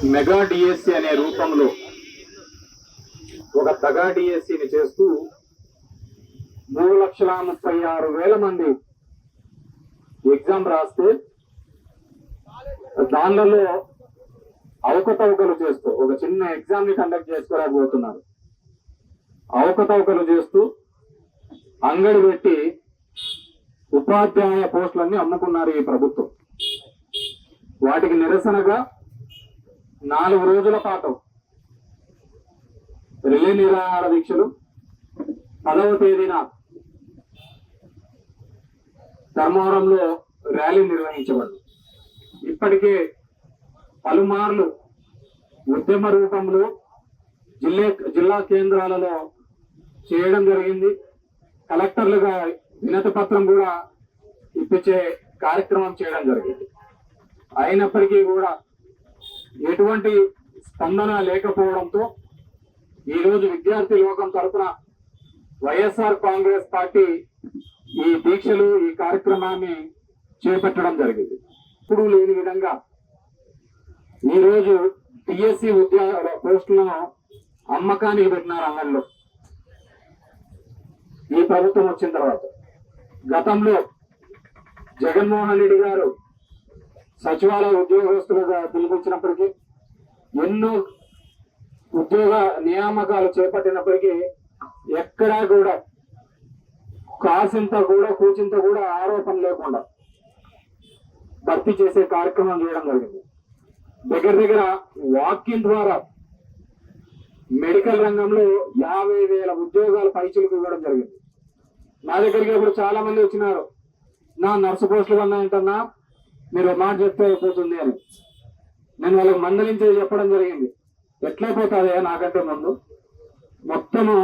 Mega DSC అనే రూపంలో ఒక దగా డిఎస్సిని చేస్తూ 3,36,000 మంది ఎగ్జామ్ రాస్తే దానిలో అవకతవకలు చేస్తూ ఒక చిన్న ఎగ్జామ్ ని కండక్ట్ చేసుకోలేకపోతున్నారు. అవకతవకలు చేస్తూ అంగడి పెట్టి ఉపాధ్యాయ పోస్టులన్నీ అమ్ముకున్నారు ఈ ప్రభుత్వం. వాటికి నిరసనగా 4 రోజుల పాటు రిలే నిరాహార దీక్షలు 10వ తేదీన ధర్మవరంలో ర్యాలీ నిర్వహించబడింది. ఇప్పటికే పలుమార్లు ఉద్యమ రూపంలో జిల్లా కేంద్రాలలో చేయడం జరిగింది. కలెక్టర్లుగా వినతి పత్రం కూడా ఇప్పించే కార్యక్రమం చేయడం జరిగింది. అయినప్పటికీ కూడా ఎటువంటి స్పందన లేకపోవడంతో ఈరోజు విద్యార్థి లోకం తరఫున వైఎస్ఆర్ కాంగ్రెస్ పార్టీ ఈ దీక్షలు ఈ కార్యక్రమాన్ని చేపట్టడం జరిగింది. ఇప్పుడు లేని విధంగా ఈరోజు డిఎస్సి ఉద్యోగ పోస్టులను అమ్మకానికి పెట్టినారు అంగంలో ఈ ప్రభుత్వం వచ్చిన తర్వాత. గతంలో జగన్మోహన్ రెడ్డి గారు సచివాలయ ఉద్యోగస్తులుగా పిలిపించినప్పటికీ ఎన్నో ఉద్యోగ నియామకాలు చేపట్టినప్పటికీ ఎక్కడా కూడా కాసింత కూడా కూచింత కూడా ఆరోపణ లేకుండా భర్తీ చేసే కార్యక్రమం చేయడం జరిగింది. దగ్గర వాకింగ్ ద్వారా మెడికల్ రంగంలో 50,000 ఉద్యోగాలు పైచులకు ఇవ్వడం జరిగింది. నా దగ్గరికి ఇప్పుడు చాలా మంది వచ్చినారు, నా నర్సు పోస్టులు ఉన్నాయంటన్నా మీరు మాట చెప్తే అయిపోతుంది అని. నేను వాళ్ళకి మందలించి చెప్పడం జరిగింది. ఎట్లయిపోతుంది నాకంటే ముందు మొత్తము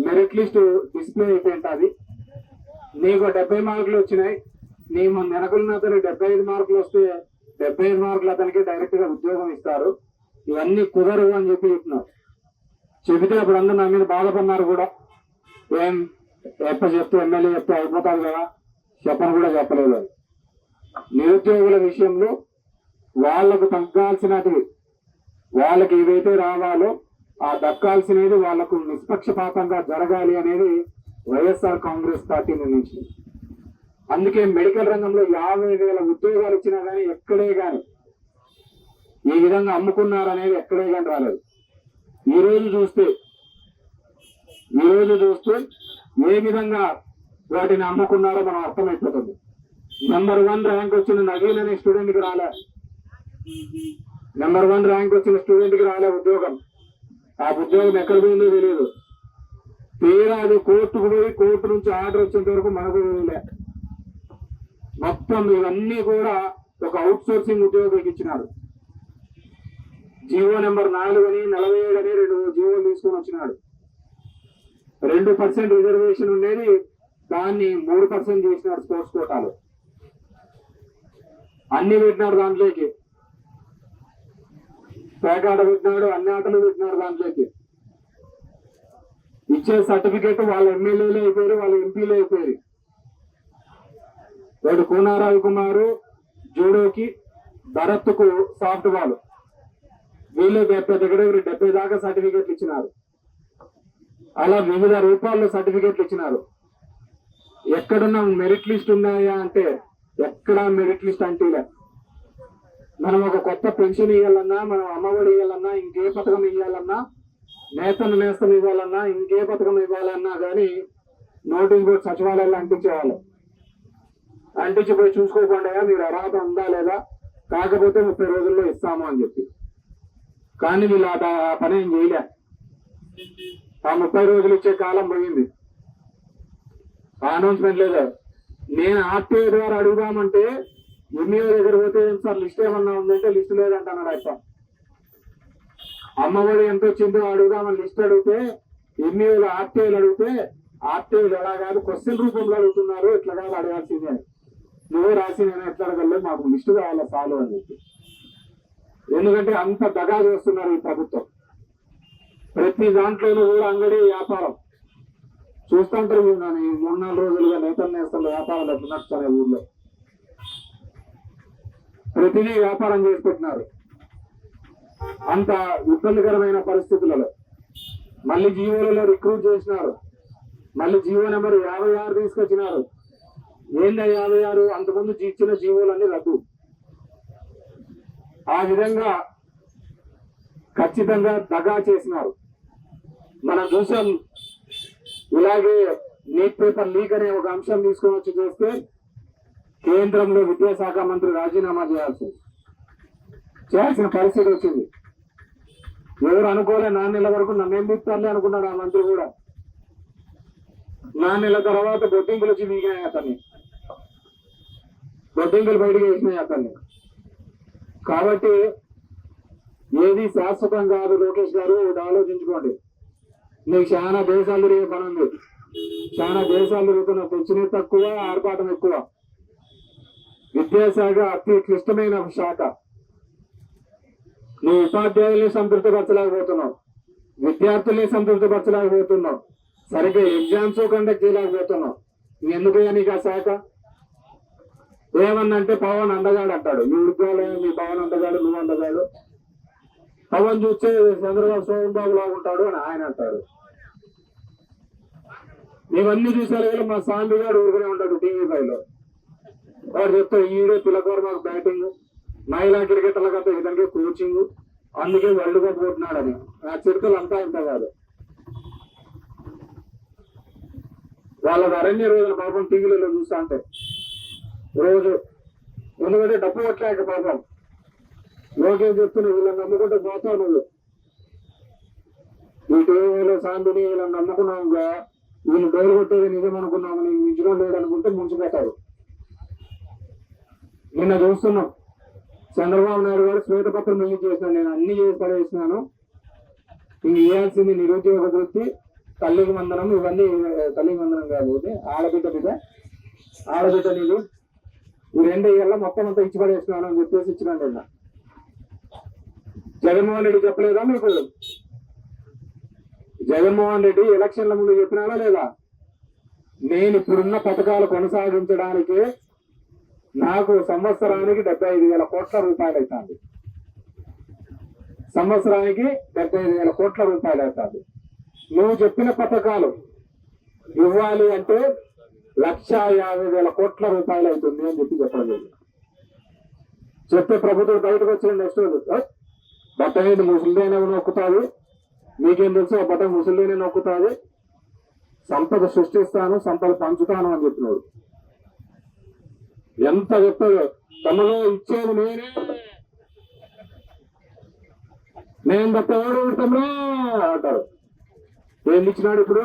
మెరిట్ లిస్ట్ డిస్ప్లే అయిపోయింది. నీకు 70 మార్కులు వచ్చినాయి, నీ వెనకున్న అతనికి 75 మార్కులు వస్తే 75 మార్కులు అతనికి డైరెక్ట్ గా ఉద్యోగం ఇస్తారు. ఇవన్నీ కుదరవు అని చెప్పినారు. చెబితే అప్పుడు అందరూ నా మీద బాధపడినారు కూడా. ఏం చెప్తే ఎమ్మెల్యే చెప్తే అయిపోతారు కదా, చెప్పని కూడా చెప్పలేదు. నిరుద్యోగుల విషయంలో వాళ్లకు తగ్గాల్సినవి వాళ్ళకి ఏవైతే రావాలో ఆ దక్కాల్సినది వాళ్లకు నిష్పక్షపాతంగా జరగాలి అనేది వైఎస్ఆర్ కాంగ్రెస్ పార్టీ నిర్ణయించింది. అందుకే మెడికల్ రంగంలో 50,000 ఉద్యోగాలు ఇచ్చినా కానీ ఎక్కడే కానీ ఈ విధంగా అమ్ముకున్నారనేది ఎక్కడే కానీ రాలేదు. ఈ రోజు చూస్తే ఏ విధంగా వాటిని అమ్ముకున్నారో మనం అర్థమైపోతుంది. నెంబర్ 1 ర్యాంక్ వచ్చిన నవీన్ అనే స్టూడెంట్ కి రాలే, నెంబర్ 1 ర్యాంక్ వచ్చిన స్టూడెంట్ కి రాలే ఉద్యోగం. ఆ ఉద్యోగం ఎక్కడ పోయిందో తెలియదు. తీరా అది కోర్టుకు పోయి కోర్టు నుంచి ఆర్డర్ వచ్చేంత వరకు మనకు తెలియలే. మొత్తం ఇవన్నీ కూడా ఒక అవుట్ సోర్సింగ్ ఉద్యోగికి ఇచ్చినారు. జీవో నెంబర్ 4 అని 47 అని 2 జీవోలు తీసుకొని వచ్చినాడు. 2% రిజర్వేషన్ ఉండేది, దాన్ని 3% చేసినాడు స్పోర్ట్స్ కోటాలో. అన్ని పెట్టినాడు దాంట్లోకి, పేకాట పెట్టినాడు, అన్ని ఆటలు పెట్టినాడు దాంట్లోకి. ఇచ్చే సర్టిఫికేట్ వాళ్ళ ఎమ్మెల్యేలు అయిపోయారు, వాళ్ళ ఎంపీలు అయిపోయారు. వాడు కూనా రవికుమారు జూడోకి, భరత్కు సాఫ్ట్ బాల్, వీళ్ళు 70 దాకా సర్టిఫికేట్లు ఇచ్చినారు. అలా వివిధ రూపాల్లో సర్టిఫికేట్లు ఇచ్చినారు. ఎక్కడున్నా మెరిట్ లిస్ట్ ఉన్నాయా అంటే ఎక్కడా మెరిట్ లిస్ట్ అంటే మనం ఒక కొత్త పెన్షన్ ఇవ్వాలన్నా, మనం అమ్మఒడి ఇవ్వాలన్నా, ఇంకే పథకం ఇవ్వాలన్నా, నేస్తం ఇవ్వాలన్నా, ఇంకే పథకం ఇవ్వాలన్నా కానీ నోటీస్ బోర్డు సచివాలయాల్లో అంటించేవాళ్ళం. అంటించిపోయి చూసుకోకుండా మీరు అర్హత ఉందా లేదా, కాకపోతే 30 రోజుల్లో ఇస్తాము అని చెప్పి. కానీ వీళ్ళు ఆ పని ఏం చేయలే. ఆ 30 రోజులు ఇచ్చే కాలం పోయింది, అనౌన్స్మెంట్ లేదు. నేను ఆర్టీఐ ద్వారా అడుగుదామంటే ఎంఈఓ దగ్గర పోతే సార్ లిస్ట్ ఏమన్నా ఉందంటే లిస్ట్ లేదంటున్నాడు. అయిపో అమ్మఒడి ఎంత వచ్చిందో అడుగుదామని లిస్ట్ అడిగితే ఎంఈఓలు ఆర్టీఐలు అడిగితే ఆర్టీఐలు ఎలా కాదు క్వశ్చన్ రూపంలో అడుగుతున్నారు, ఎట్లా కాదు అడగాల్సిందే, నువ్వు రాసి నేను ఎట్లా అడగలేదు, మాకు లిస్ట్ కావాలా చాలు అని చెప్పి. ఎందుకంటే అంత దగా చేస్తున్నారు ఈ ప్రభుత్వం. ప్రతి దాంట్లోనూ కూడా అంగడి వ్యాపారం చూస్తుంటారు. 3-4 రోజులుగా నేతలు వ్యాపారాలు ఎట్లా నడుస్తున్నాయి ఊళ్ళో. ప్రతిదీ వ్యాపారం చేసి పెట్టినారు. అంత ఇబ్బందికరమైన పరిస్థితులలో మళ్ళీ జీవోలలో రిక్రూట్ చేసినారు. మళ్ళీ జీవో నెంబర్ 56 తీసుకొచ్చినారు. ఏందా 56? అంతకుముందు ఇచ్చిన జీవోలన్నీ రద్దు. ఆ విధంగా ఖచ్చితంగా దగా చేసినారు. మనం చూసాం. ఇలాగే నీట్ పేపర్ లీక్ అనే ఒక అంశం తీసుకొని వచ్చి చూస్తే కేంద్రంలో విద్యాశాఖ మంత్రి రాజీనామా చేయాల్సిన పరిస్థితి వచ్చింది. ఎవరు అనుకోలే 4 నెలల వరకు నన్నేం తీస్తారులే అనుకున్నాడు ఆ మంత్రి కూడా. 4 నెలల తర్వాత బొద్దింకులు వచ్చి వీగినాయి అతన్ని. బొద్దింకులు బయటకు వేసినాయి అతన్ని. కాబట్టి ఏది శాశ్వతం కాదు. లోకేష్ గారు ఒకటి ఆలోచించుకోండి. నీకు చాలా దేశాలు తిరిగే పని ఉంది. చాలా దేశాలు తిరుగుతున్నా. తెచ్చినవి తక్కువ, ఆర్పాటం ఎక్కువ. విద్యాశాఖ అతి క్లిష్టమైన శాఖ. నువ్వు ఉపాధ్యాయుల్ని సంతృప్తిపరచలేకపోతున్నావు, విద్యార్థుల్ని సంతృప్తిపరచలేకపోతున్నావు, సరిగ్గా ఎగ్జామ్స్ కండక్ట్ చేయలేకపోతున్నావు. ఎందుకయ్యా నీకు ఆ శాఖ? ఏమన్నంటే పవన్ అందగాడు అంటాడు. మీ ఉద్యోగం మీ పవన్ అందగాడు, నువ్వు అందగాడు. పవన్ చూస్తే చంద్రబాబు సోమబాబు లాగుంటాడు అని ఆయన అంటాడు. ఇవన్నీ చూసారు కదా. మా సాంబి గారు ఊరుకునే ఉంటాడు టీవీ5లో. వాడు చెప్తాడు ఈడే పిల్లకోరు మాకు బ్యాటింగ్, మహిళా క్రికెటర్ల కథ విధంగా కోచింగ్, అందుకే వరల్డ్ కప్ కొట్టినాడని. ఆ చిరుకలు అంతా ఇంత కాదు. వాళ్ళది అరణ్య రోజున పాపం టీవీలలో చూస్తా అంటే రోజు. ఎందుకంటే డబ్బు కొట్టలేక పాపం లోకేష్ చెప్తున్నావు వీళ్ళని నమ్ముకుంటే పోతావు నువ్వు. ఈ టీవీలో సాంబిని వీళ్ళని నమ్ముకున్నావుగా, వీళ్ళు డోలు కొట్టేది నిజం అనుకున్నాము, నీకు మించడం లేడు అనుకుంటే ముంచిపెట్టారు. నిన్న చూస్తున్నాం చంద్రబాబు నాయుడు గారు శ్వేతపత్రం రిలీజ్ చేసినాను. నేను అన్ని చేసి పడేసినాను. ఇంక ఇవ్వాల్సింది నిరుద్యోగ వృత్తి, తల్లికి వందనం, ఇవన్నీ తల్లికి వందనం కాదు, ఆడబిడ్డ మీద ఆడబిడ్డ నీళ్ళు ఈ 2 ఏళ్ళ మొత్తం అంతా ఇచ్చి పడేసినాను అని చెప్పేసి ఇచ్చినాను. నిన్న జగన్మోహన్ రెడ్డి చెప్పలేదా మీకు? జగన్మోహన్ రెడ్డి ఎలక్షన్ల ముందు చెప్పినారా లేదా? నేను ఇప్పుడున్న పథకాలు కొనసాగించడానికి నాకు సంవత్సరానికి 75,000 కోట్ల రూపాయలు అవుతుంది. సంవత్సరానికి 75,000 కోట్ల రూపాయలు అవుతుంది. నువ్వు చెప్పిన పథకాలు ఇవ్వాలి అంటే 1,50,000 కోట్ల రూపాయలు అవుతుంది అని చెప్పడం లేదు. చెప్తే ప్రభుత్వం బయటకు వచ్చిన నెక్స్ట్ రోజు బట్ట మీద ముసలిదేనే నొక్కుతాది, మీకేం తెలుసు ఆ బట్ట ముసలిదేనే నొక్కుతాది, సంపద సృష్టిస్తాను, సంపద పంచుతాను అని చెప్పినాడు. ఎంత చెప్తాడు? తమలో ఇచ్చేది నేను తప్పవాడు తమలో అంటారు. ఏం ఇచ్చినాడు ఇప్పుడు?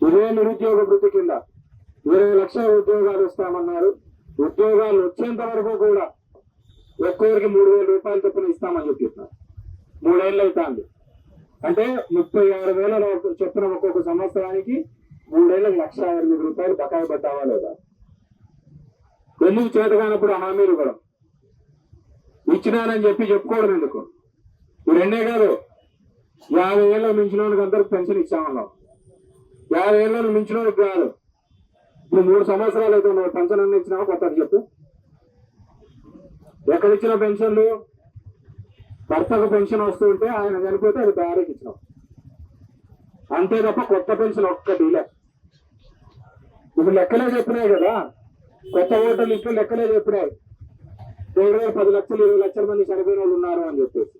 ఇదే నిరుద్యోగ వృత్తి కింద 20 లక్షల ఉద్యోగాలు ఇస్తామన్నారు. ఉద్యోగాలు వచ్చేంత వరకు కూడా ఒక్కొక్కరికి 3,000 రూపాయలు చొప్పున ఇస్తామని చెప్పిస్తున్నారు. 3 ఏళ్ళు అవుతుంది అంటే 36,000 చొప్పున ఒక్కొక్క సంవత్సరానికి 3 ఏళ్ళకి 1,08,000 రూపాయలు బకాయి పడ్డావా లేదా? ఎందుకు చేత కానప్పుడు హామీలు కూడా ఇచ్చినానని చెప్పుకోవడం ఎందుకు? ఈ 2 కాదు, 50 ఏళ్ళ మించిన వాళ్ళకి అందరికి పెన్షన్ ఇచ్చామన్నాం. 50 ఏళ్ళ మించిన వాళ్ళకి కాదు. ఇప్పుడు 3 సంవత్సరాలు అయితే నువ్వు పెన్షన్ అన్ని ఇచ్చినావు. కొత్తది చెప్పు, ఎక్కడిచ్చిన పెన్షన్లు? భర్తకు పెన్షన్ వస్తుంటే ఆయన చనిపోతే అది భార్యకి ఇచ్చినావు అంతే తప్ప కొత్త పెన్షన్ ఒక్కటి లే. ఇప్పుడు లెక్కలే చెప్పినాయి కదా, కొత్త ఓటర్లు ఇట్లు లెక్కలే చెప్పినాయి. 10 లక్షలు 20 లక్షల మంది చనిపోయిన వాళ్ళు ఉన్నారు అని చెప్పేసి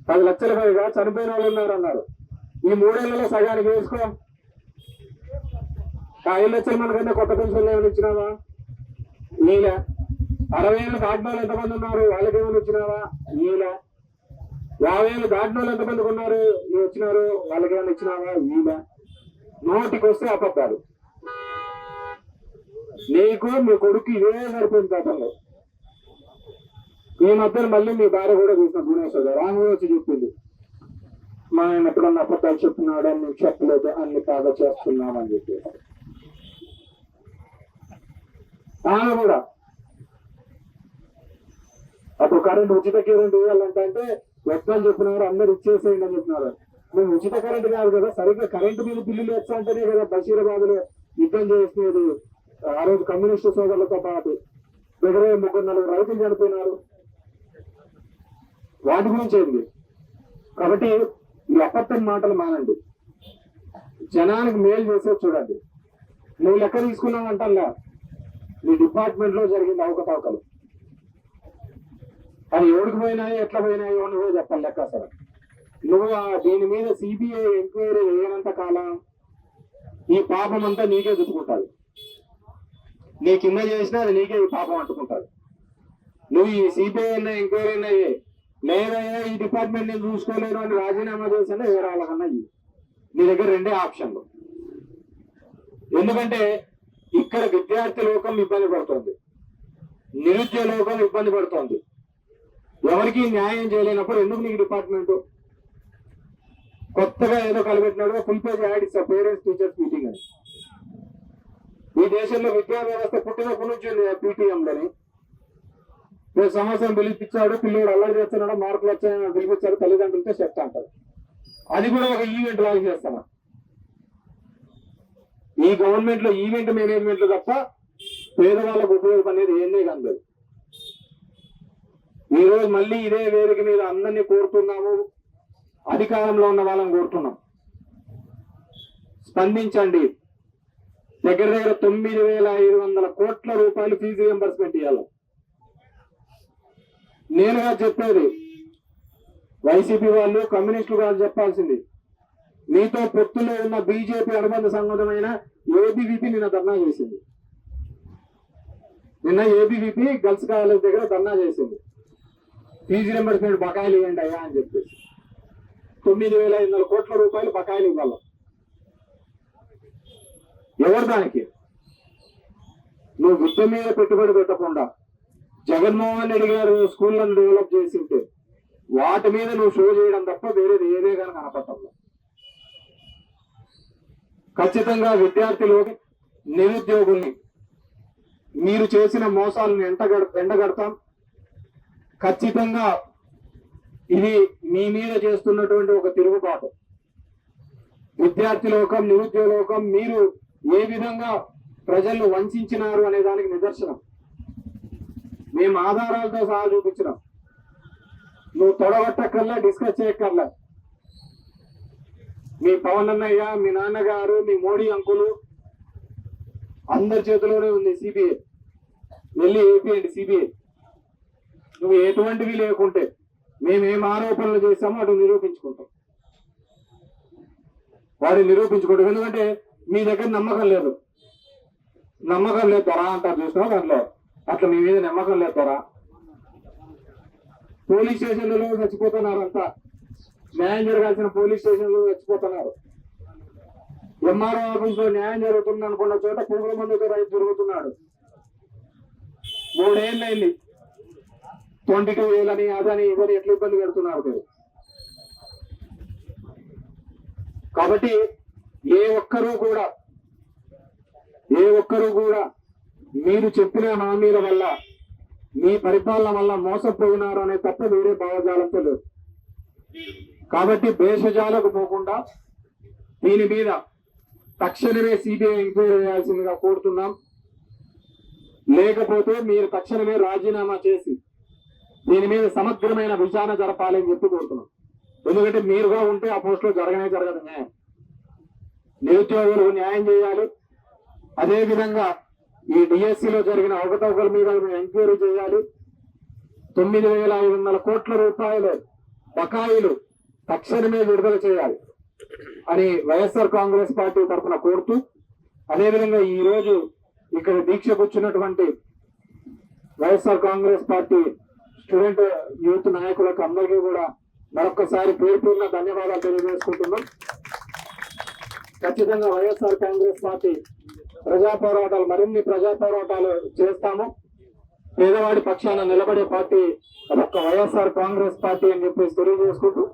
10 లక్షల పైగా చనిపోయిన వాళ్ళు ఉన్నారు అన్నారు. ఈ 3 ఏళ్లలో సగానికి వేసుకో. 5 లక్షల మంది కంటే కొత్త పెన్షన్లు ఏమైనా ఇచ్చినావా? నీలే. 60 ఏళ్ళు దాటిన వాళ్ళు ఎంతమంది ఉన్నారు? వాళ్ళకి ఏమైనా ఇచ్చినావా? నీలే. 50 ఏళ్ళు దాటిన వాళ్ళు ఎంతమందికి ఉన్నారు వచ్చినారు? వాళ్ళకి ఏమైనా ఇచ్చినావా? నీలే. నోటికి వస్తే అబద్ధాలు. నీకు మీ కొడుకు ఇదే సరిపోయింది గతంలో. ఈ మధ్యన మళ్ళీ మీ భార్య కూడా చూసిన భువనేశ్వర్ గారు ఆమె వచ్చి చెప్పింది, మా ఆయన ఎప్పుడన్నా అబద్ధాలు చెప్తున్నాడు అని నీకు చెప్పలేదు, అన్ని బాగా చేస్తున్నామని చెప్పేసి. ఆమె కూడా అప్పుడు ఉచిత కరెంట్ ఇవ్వాలంటే ఎట్లని చెప్పినారు, అందరు ఇచ్చేసేయండి అని చెప్పినారు. మేము ఉచిత కరెంట్ కాదు కదా, సరిగ్గా కరెంటు మీద బిల్లులు ఎచ్చా అంటేనే కదా బషీరాబాద్ లో యుద్ధం చేసేది. ఆ రోజు కమ్యూనిస్టు సోదరులతో పాటు దగ్గర 3-4 రైతులు చనిపోయినారు. వాటి గురించి ఏంది. కాబట్టి ఈ అబద్ధం మాటలు మానండి, జనానికి మేలు చేసేది చూడండి. నువ్వు లెక్క తీసుకున్నావు అంటల్లా నీ డిపార్ట్మెంట్ లో జరిగిన అవకతవకలు అది ఎవరికి పోయినాయో ఎట్లా పోయినాయో అని కూడా చెప్పాలి లెక్క. అసలు నువ్వు దీని మీద సిబిఐ ఎంక్వైరీ వేయనంత కాలం ఈ పాపం అంతా నీకే చుట్టుకుంటాడు. నీ కింద చేసినా అది నీకే ఈ పాపం అంటుకుంటాడు. నువ్వు ఈ సిబిఐ అయినా ఎంక్వైరీ అయినా లేదయ్యా ఈ డిపార్ట్మెంట్ నేను చూసుకోలేను అని రాజీనామా చేసినా వేరే వాళ్ళకన్నా నీ దగ్గర రెండే ఆప్షన్లు. ఎందుకంటే ఇక్కడ విద్యార్థి లోకం ఇబ్బంది పడుతోంది, నిరుద్యోగ లోకం ఇబ్బంది పడుతోంది. ఎవరికి న్యాయం చేయలేనప్పుడు ఎందుకు నీకు డిపార్ట్మెంట్? కొత్తగా ఏదో కలబెట్టినాడు ఫుల్ పేజ్ యాడ్ ఇస్తా పేరెంట్స్ టీచర్స్ మీటింగ్ అని. ఈ దేశంలో విద్యా వ్యవస్థ పుట్టినప్పటి నుంచి పీటీఎంలని సంవత్సరం పిలిపించాడు, పిల్లడు అల్లరి చేస్తున్నాడు, మార్కులు వచ్చాయని పిలిపించాడు, తల్లిదండ్రులతో చెప్తా అంటారు. అది కూడా ఒక ఈవెంట్ లాగా చేస్తాను. ఈ గవర్నమెంట్ లో ఈవెంట్ మేనేజ్మెంట్ తప్ప పేదవాళ్ళకు ఉపయోగం అనేది ఏందే కనలేదు. ఈ రోజు మళ్ళీ ఇదే వేదిక మీద అందరినీ కోరుతున్నాము, అధికారంలో ఉన్న వాళ్ళని కోరుతున్నాం, స్పందించండి. దగ్గర 9,500 కోట్ల రూపాయలు ఫీజు రియంబర్స్మెంట్ ఇవ్వాలి. నేనుగా చెప్పేది వైసీపీ వాళ్ళు కమ్యూనిస్టులు కాదు చెప్పాల్సింది. మీతో పొత్తులో ఉన్న బీజేపీ అనుబంధ సంబంధమైన ఏబీవీపీ నిన్న ధర్నా చేసింది. నిన్న ఏబీవీపీ గర్ల్స్ కాలేజ్ దగ్గర ధర్నా చేసింది. ఫీజు రియంబర్స్మెంట్ బకాయిలు ఇవ్వండి అయ్యా అని చెప్పేసి 9,500 కోట్ల రూపాయలు బకాయిలు ఇవ్వాలి. ఎవరు దానికి? నువ్వు విద్య మీద పెట్టుబడి పెట్టకుండా జగన్మోహన్ రెడ్డి గారు స్కూళ్ళను డెవలప్ చేసి ఉంటే వాటి మీద నువ్వు షో చేయడం తప్ప వేరేది ఏదే కానీ కనపడటంలో. ఖచ్చితంగా విద్యార్థులు నిరుద్యోగుల్ని మీరు చేసిన మోసాలను ఎండగడతాం. ఖచ్చితంగా ఇది మీ మీద చేస్తున్నటువంటి ఒక తిరుగుబాటు. విద్యార్థి లోకం, నిరుద్యోగ లోకం మీరు ఏ విధంగా ప్రజలను వంచినారు అనే దానికి నిదర్శనం. మేము ఆధారాలతో సహా చూపించినాం. నువ్వు తొడగొట్టక్కర్లా, డిస్కస్ చేయక్కర్లా. మీ పవన్ అన్నయ్య, మీ నాన్నగారు, మీ మోడీ అంకులు అందరి చేతిలోనే ఉంది సిబిఐ. వెళ్ళి ఏపీఎండి సిబిఐ. నువ్వు ఎటువంటివి లేకుంటే మేమేం ఆరోపణలు చేస్తామో అటు నిరూపించుకుంటాం. వాడిని నిరూపించుకుంటాం. ఎందుకంటే మీ దగ్గర నమ్మకం లేదు. నమ్మకం లేదు త్వర అంటారు చూసినా దాంట్లో. అట్లా మీ మీద నమ్మకం లేదు త్వర. పోలీస్ స్టేషన్లలో చచ్చిపోతున్నారు అంతా. న్యాయం జరగాల్సిన పోలీస్ స్టేషన్లో చచ్చిపోతున్నారు. ఎంఆర్ఓ ఆఫీస్ లో న్యాయం జరుగుతుంది అనుకున్న చోట పురుగుల మందుతో రైతు జరుగుతున్నాడు. 3 ఏళ్ళు అయింది. 22,000 అని అదని ఇదని ఎట్లా ఇబ్బంది పెడుతున్నారు. కాబట్టి ఏ ఒక్కరూ కూడా మీరు చెప్పిన హామీల వల్ల, మీ పరిపాలన వల్ల మోసపోయినారు అనే తప్ప వేరే భావజాలంతో లేదు. కాబట్టి భేషజాలకు పోకుండా దీని మీద తక్షణమే సిబిఐ ఎంక్వైరీ చేయాల్సిందిగా కోరుతున్నాం. లేకపోతే మీరు తక్షణమే రాజీనామా చేసి దీని మీద సమగ్రమైన విచారణ జరపాలని చెప్పి కోరుతున్నాం. ఎందుకంటే మీరుగా ఉంటే ఆ పోస్ట్ లో జరగదు న్యాయం. నిరుద్యోగులు న్యాయం చేయాలి. అదేవిధంగా ఈ డిఎస్సిలో జరిగిన అవకతవకల మీద ఎంక్వైరీ చేయాలి. 9,500 కోట్ల రూపాయలు బకాయిలు తక్షణమే విడుదల చేయాలి అని వైఎస్ఆర్ కాంగ్రెస్ పార్టీ తరఫున కోరుతూ, అదేవిధంగా ఈ రోజు ఇక్కడ దీక్ష కూర్చున్నటువంటి YSR Congress party student youth నాయకులకు అందరికీ కూడా మరొకసారి పేరుపూర్ణ ధన్యవాదాలు తెలియజేసుకుంటున్నాం. ఖచ్చితంగా వైఎస్ఆర్ కాంగ్రెస్ పార్టీ మరిన్ని ప్రజా పోరాటాలు చేస్తాము. పేదవాడి పక్షాన నిలబడే పార్టీ అదొక్క వైఎస్ఆర్ కాంగ్రెస్ పార్టీ అని చెప్పేసి తెలియజేసుకుంటూ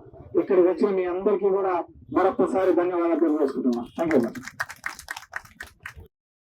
ఇక్కడికి వచ్చిన మీ అందరికీ కూడా మరొకసారి ధన్యవాదాలు తెలియజేసుకుంటున్నాం. Thank you.